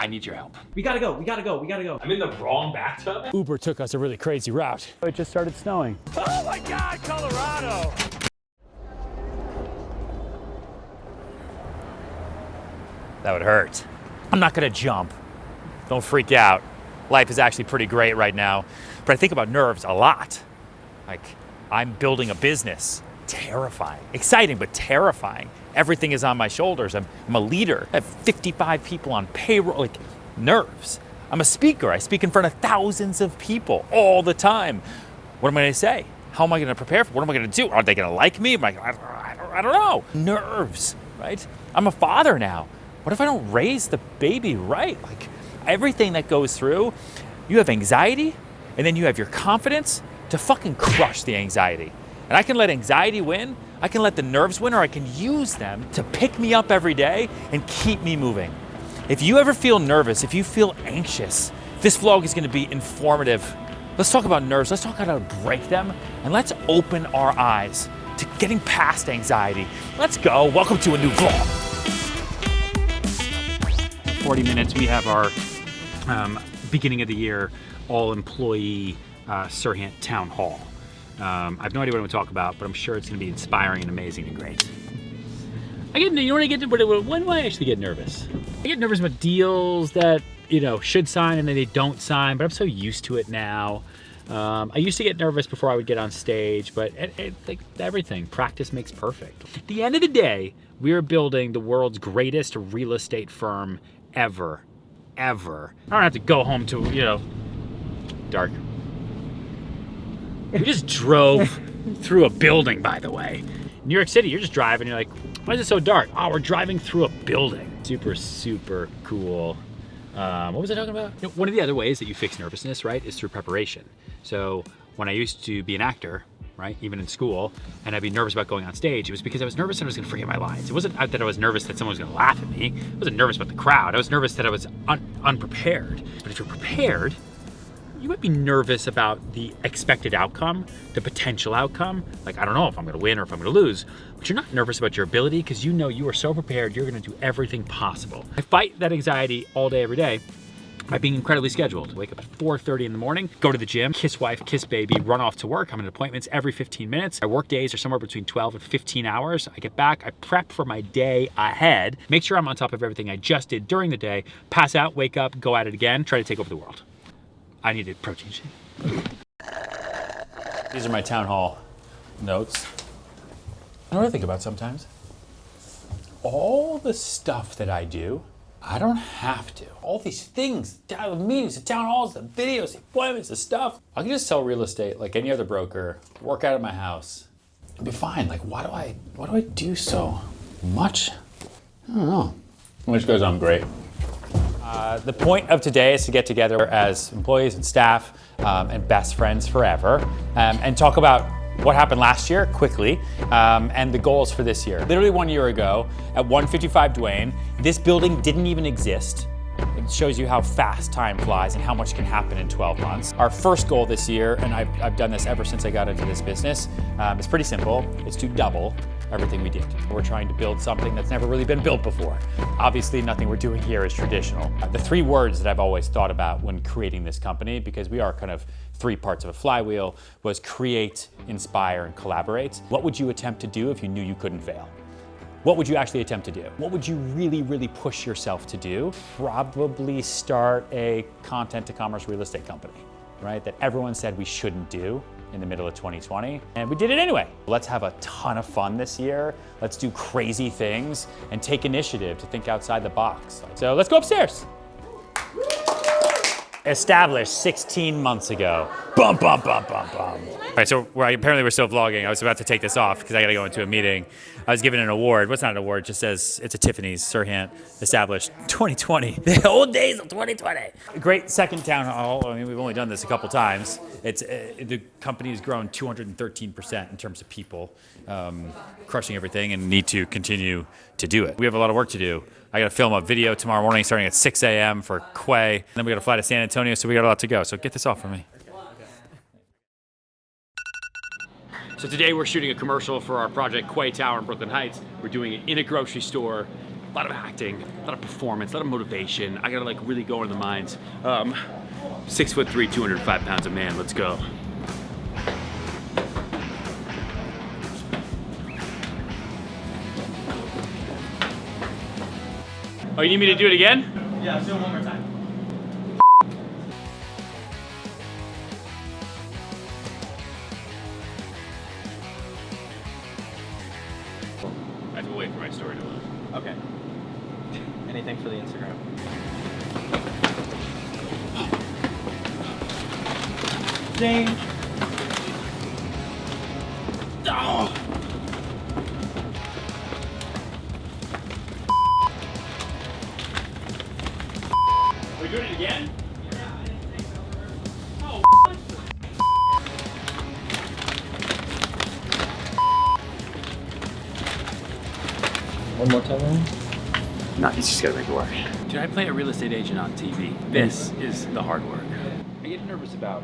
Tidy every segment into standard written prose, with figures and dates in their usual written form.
I need your help. We gotta go, we gotta go, we gotta go. I'm in the wrong bathtub? Uber took us a really crazy route. It just started snowing. Oh my God, Colorado! That would hurt. I'm not gonna jump. Don't freak out. Life is actually pretty great right now. But I think about nerves a lot. Like, I'm building a business. Terrifying. Exciting, but terrifying. Everything is on my shoulders. I'm a leader. I have 55 people on payroll. Like, nerves. I'm a speaker. I speak in front of thousands of people all the time. What am I gonna say? How am I gonna prepare for? What am I gonna do? Are they gonna like me? I don't know. Nerves, right? I'm a father now. What if I don't raise the baby right? Like, everything that goes through, you have anxiety, and then you have your confidence to fucking crush the anxiety. And I can let anxiety win, I can let the nerves win, or I can use them to pick me up every day and keep me moving. If you ever feel nervous, if you feel anxious, this vlog is gonna be informative. Let's talk about nerves, let's talk about how to break them, and let's open our eyes to getting past anxiety. Let's go, welcome to a new vlog. 40 minutes, we have our beginning of the year all employee Serhant town hall. I have no idea what I'm gonna talk about, but I'm sure it's gonna be inspiring and amazing and great. You know what I get? When do I actually get nervous? I get nervous about deals that, you know, should sign and then they don't sign, but I'm so used to it now. I used to get nervous before I would get on stage, but like everything, practice makes perfect. At the end of the day, we are building the world's greatest real estate firm ever. I don't have to go home to, you know, dark. We just drove through a building, by the way. New York City, you're just driving, you're like, why is it so dark? Oh, we're driving through a building. Super cool. What was I talking about? You know, one of the other ways that you fix nervousness, right, is through preparation. So when I used to be an actor, right, even in school, and I'd be nervous about going on stage, it was because I was nervous that I was gonna forget my lines. It wasn't that I was nervous that someone was gonna laugh at me. I wasn't nervous about the crowd. I was nervous that I was unprepared. But if you're prepared, you might be nervous about the expected outcome, the potential outcome. Like, I don't know if I'm gonna win or if I'm gonna lose, but you're not nervous about your ability because you know you are so prepared, you're gonna do everything possible. I fight that anxiety all day, every day by being incredibly scheduled. Wake up at 4:30 in the morning, go to the gym, kiss wife, kiss baby, run off to work. I'm in appointments every 15 minutes. My work days are somewhere between 12 and 15 hours. I get back, I prep for my day ahead, make sure I'm on top of everything I just did during the day, pass out, wake up, go at it again, try to take over the world. I needed protein shake. These are my town hall notes. I know what I think about sometimes. All the stuff that I do, I don't have to. All these things, the meetings, the town halls, the videos, the appointments, the stuff. I can just sell real estate like any other broker, work out of my house, and be fine. Like, why do I do so much? I don't know. Which goes on great. The point of today is to get together as employees and staff and best friends forever and talk about what happened last year quickly and the goals for this year. Literally 1 year ago at 155 Duane, this building didn't even exist. It shows you how fast time flies and how much can happen in 12 months. Our first goal this year, and I've done this ever since I got into this business, it's pretty simple. It's to double everything we did. We're trying to build something that's never really been built before. Obviously, nothing we're doing here is traditional. The three words that I've always thought about when creating this company, because we are kind of three parts of a flywheel, was create, inspire, and collaborate. What would you attempt to do if you knew you couldn't fail? What would you actually attempt to do? What would you really push yourself to do? Probably start a content to commerce real estate company, right? That everyone said we shouldn't do in the middle of 2020, and we did it anyway. Let's have a ton of fun this year. Let's do crazy things and take initiative to think outside the box. So let's go upstairs. Established 16 months ago. Bum. All right, so apparently we're still vlogging. I was about to take this off because I gotta go into a meeting. I was given an award. What's not an award? It just says it's a Tiffany's Serhant established 2020. The old days of 2020. Great second town hall. I mean, we've only done this a couple times. It's the company has grown 213% in terms of people, crushing everything, and need to continue to do it. We have a lot of work to do. I gotta film a video tomorrow morning starting at 6 a.m. for Quay. Then we gotta fly to San Antonio, so we got a lot to go. So get this off for me. So today we're shooting a commercial for our project Quay Tower in Brooklyn Heights. We're doing it in a grocery store A lot of acting, a lot of performance, a lot of motivation. I gotta like really go into the minds. 6'3", 205 pounds of man, let's go. Oh, you need me to do it again? Yeah, let's do it one more time. I have to wait for my story to load. Okay. Anything for the Instagram? Ding! Oh. Are we doing it again? Oh, One more time. no, he's just gotta make it work. Dude, I play a real estate agent on TV. This is the hard work. I get nervous about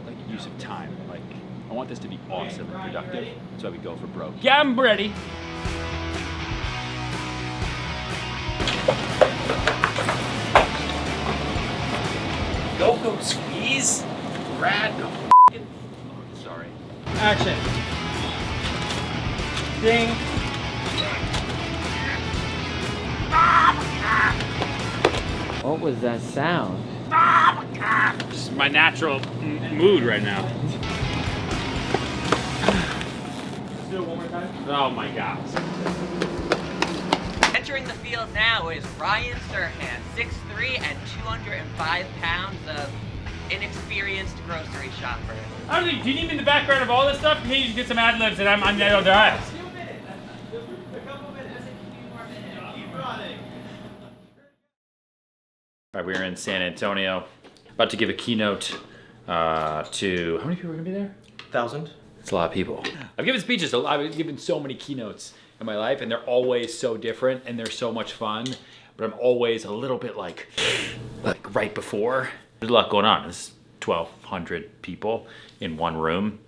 like use of time. Like, I want this to be awesome and productive, so I would go for broke. Yeah, I'm ready. Go squeeze. Brad, no. Oh, sorry. Action. Ding. What was that sound? Just my natural mood right now. Let's do it one more time. Oh my gosh. Entering the field now is Ryan Serhant, 6'3" and 205 pounds of inexperienced grocery shopper. I don't think, do you need me in the background of all this stuff? Can you just get some ad libs and I'm the other eyes? All right, we're in San Antonio, about to give a keynote to, how many people are gonna be there? 1,000. It's a lot of people. I've given speeches, I've given so many keynotes in my life, and they're always so different and they're so much fun, but I'm always a little bit like right before. There's a lot going on. There's 1,200 people in one room,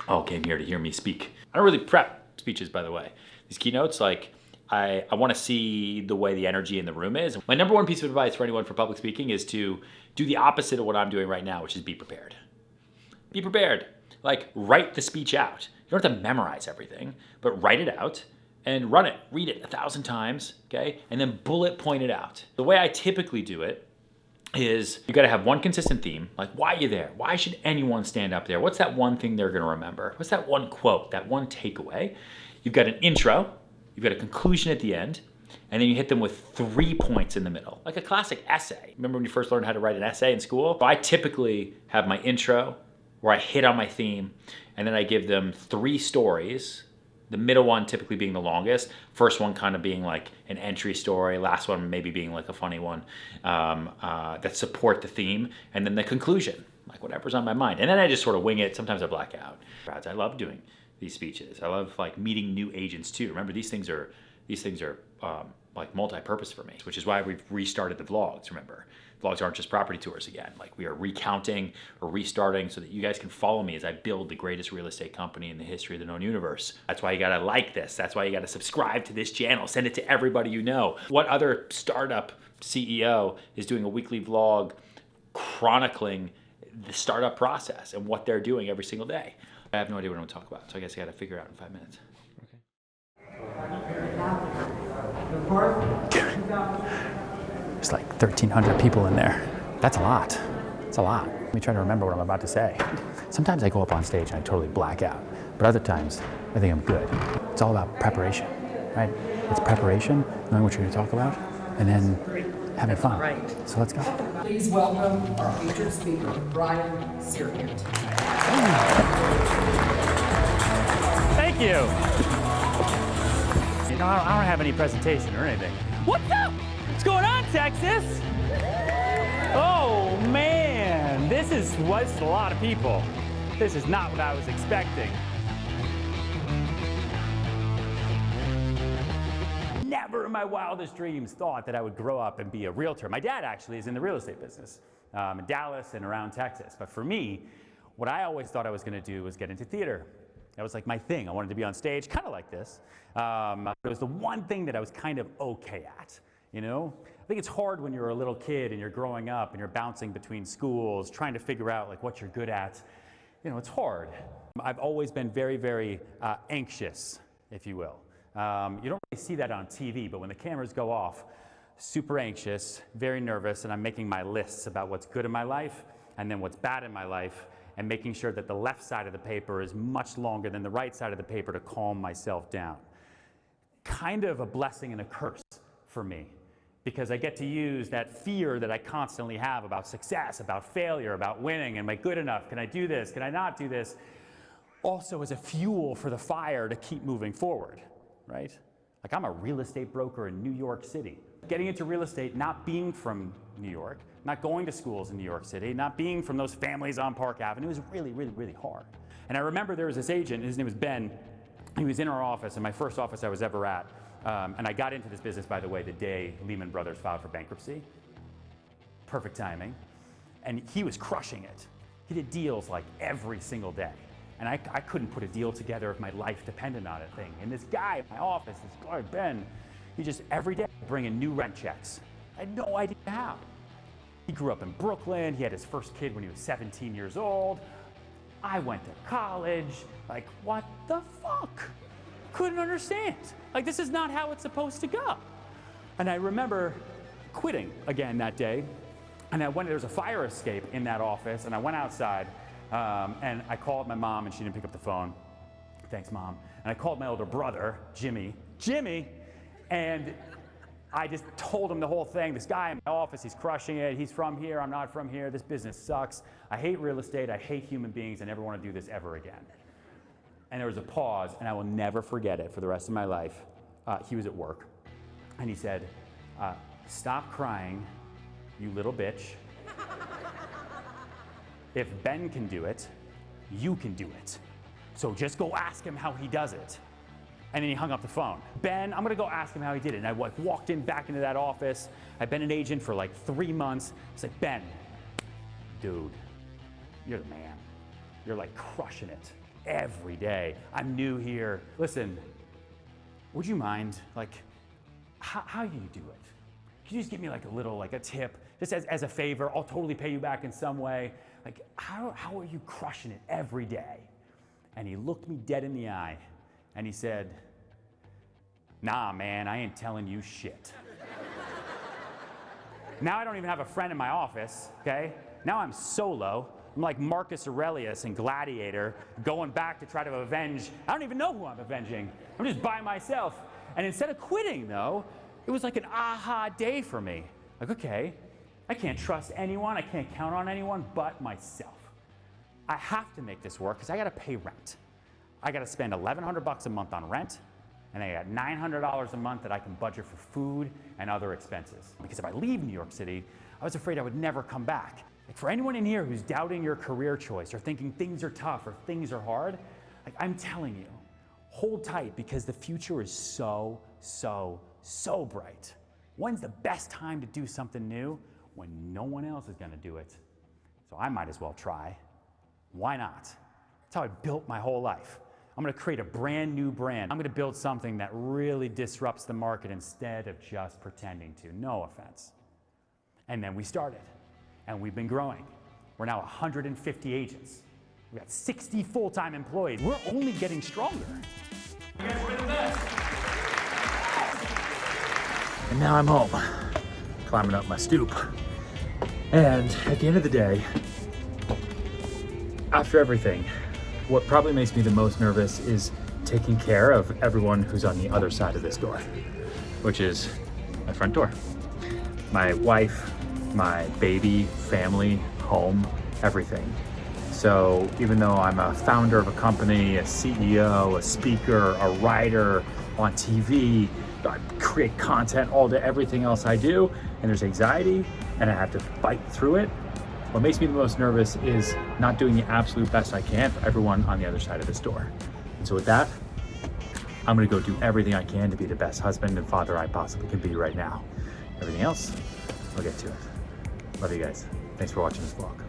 all came here to hear me speak. I don't really prep speeches, by the way. These keynotes, like, I want to see the way the energy in the room is. My number one piece of advice for anyone for public speaking is to do the opposite of what I'm doing right now, which is be prepared. Be prepared. Like, write the speech out. You don't have to memorize everything, but write it out and run it. Read it 1,000 times, okay? And then bullet point it out. The way I typically do it is you gotta have one consistent theme. Like, why are you there? Why should anyone stand up there? What's that one thing they're gonna remember? What's that one quote, that one takeaway? You've got an intro, you've got a conclusion at the end, and then you hit them with 3 points in the middle, like a classic essay. Remember when you first learned how to write an essay in school? So I typically have my intro, where I hit on my theme, and then I give them 3 stories, the middle one typically being the longest, first one kind of being like an entry story, last one maybe being like a funny one that support the theme, and then the conclusion, like whatever's on my mind. And then I just sort of wing it. Sometimes I black out. I love doing these speeches. I love like meeting new agents too. Remember, these things are like multi-purpose for me, which is why we've restarted the vlogs. Remember, vlogs aren't just property tours again. Like, we are recounting or restarting so that you guys can follow me as I build the greatest real estate company in the history of the known universe. That's why you gotta like this. That's why you gotta subscribe to this channel. Send it to everybody you know. What other startup CEO is doing a weekly vlog chronicling the startup process and what they're doing every single day? I have no idea what I'm gonna talk about, so I guess I gotta figure it out in 5 minutes. There's like 1,300 people in there. That's a lot. It's a lot. Let me try to remember what I'm about to say. Sometimes I go up on stage and I totally black out, but other times I think I'm good. It's all about preparation, right? It's preparation, knowing what you're gonna talk about, and then having fun. Right. So let's go. Please welcome our featured speaker, Ryan Serhant. Thank you. You know, I don't have any presentation or anything. What's up? What's going on, Texas? Oh man, this is a lot of people. This is not what I was expecting. Never in my wildest dreams thought that I would grow up and be a realtor. My dad actually is in the real estate business in Dallas and around Texas. But for me, what I always thought I was going to do was get into theater. That was like my thing. I wanted to be on stage, kind of like this. It was the one thing that I was kind of okay at, you know? I think it's hard when you're a little kid and you're growing up and you're bouncing between schools, trying to figure out like what you're good at. You know, it's hard. I've always been very, very anxious, if you will. You don't really see that on TV, but when the cameras go off, super anxious, very nervous, and I'm making my lists about what's good in my life and then what's bad in my life, and making sure that the left side of the paper is much longer than the right side of the paper to calm myself down. Kind of a blessing and a curse for me, because I get to use that fear that I constantly have about success, about failure, about winning. Am I good enough? Can I do this? Can I not do this? Also as a fuel for the fire to keep moving forward, right? Like, I'm a real estate broker in New York City. Getting into real estate, not being from New York, not going to schools in New York City, not being from those families on Park Avenue, was really, really, really hard. And I remember there was this agent, his name was Ben. He was in our office, in my first office I was ever at. And I got into this business, by the way, the day Lehman Brothers filed for bankruptcy. Perfect timing. And he was crushing it. He did deals like every single day. And I couldn't put a deal together if my life depended on it thing. And this guy in my office, this guy, Ben, he just every day bring in new rent checks. I had no idea how. He grew up in Brooklyn. He had his first kid when he was 17 years old. I went to college. Like, what the fuck? Couldn't understand. Like, this is not how it's supposed to go. And I remember quitting again that day. And there was a fire escape in that office, and I went outside, and I called my mom, and she didn't pick up the phone. Thanks, Mom. And I called my older brother, Jimmy, and I just told him the whole thing. This guy in my office, he's crushing it. He's from here, I'm not from here. This business sucks. I hate real estate. I hate human beings. I never want to do this ever again. And there was a pause, and I will never forget it for the rest of my life. He was at work, and he said, stop crying, you little bitch. If Ben can do it, you can do it. So just go ask him how he does it. And then he hung up the phone. Ben, I'm gonna go ask him how he did it. And I walked back into that office. I've been an agent for like 3 months. I was like, Ben, dude, you're the man. You're like crushing it every day. I'm new here. Listen, would you mind, like, how you do it? Can you just give me like a little, like a tip, just as a favor? I'll totally pay you back in some way. Like, how are you crushing it every day? And he looked me dead in the eye and he said, nah, man, I ain't telling you shit. Now I don't even have a friend in my office, okay? Now I'm solo. I'm like Marcus Aurelius in Gladiator, going back to try to avenge. I don't even know who I'm avenging. I'm just by myself. And instead of quitting, though, it was like an aha day for me. Like, okay, I can't trust anyone. I can't count on anyone but myself. I have to make this work because I got to pay rent. I got to spend $1,100 a month on rent, and I got $900 a month that I can budget for food and other expenses. Because if I leave New York City, I was afraid I would never come back. Like, for anyone in here who's doubting your career choice or thinking things are tough or things are hard, like, I'm telling you, hold tight because the future is so, so, so bright. When's the best time to do something new? When no one else is gonna do it. So I might as well try. Why not? That's how I built my whole life. I'm gonna create a brand new brand. I'm gonna build something that really disrupts the market instead of just pretending to. No offense. And then we started, and we've been growing. We're now 150 agents. We got 60 full-time employees. We're only getting stronger. You guys were the best. And now I'm home, climbing up my stoop. And at the end of the day, after everything, what probably makes me the most nervous is taking care of everyone who's on the other side of this door, which is my front door. My wife, my baby, family, home, everything. So even though I'm a founder of a company, a CEO, a speaker, a writer, on TV, I create content all day, everything else I do, and there's anxiety, and I have to fight through it. What makes me the most nervous is not doing the absolute best I can for everyone on the other side of this door. And so with that, I'm gonna go do everything I can to be the best husband and father I possibly can be right now. Everything else, I'll get to it. Love you guys. Thanks for watching this vlog.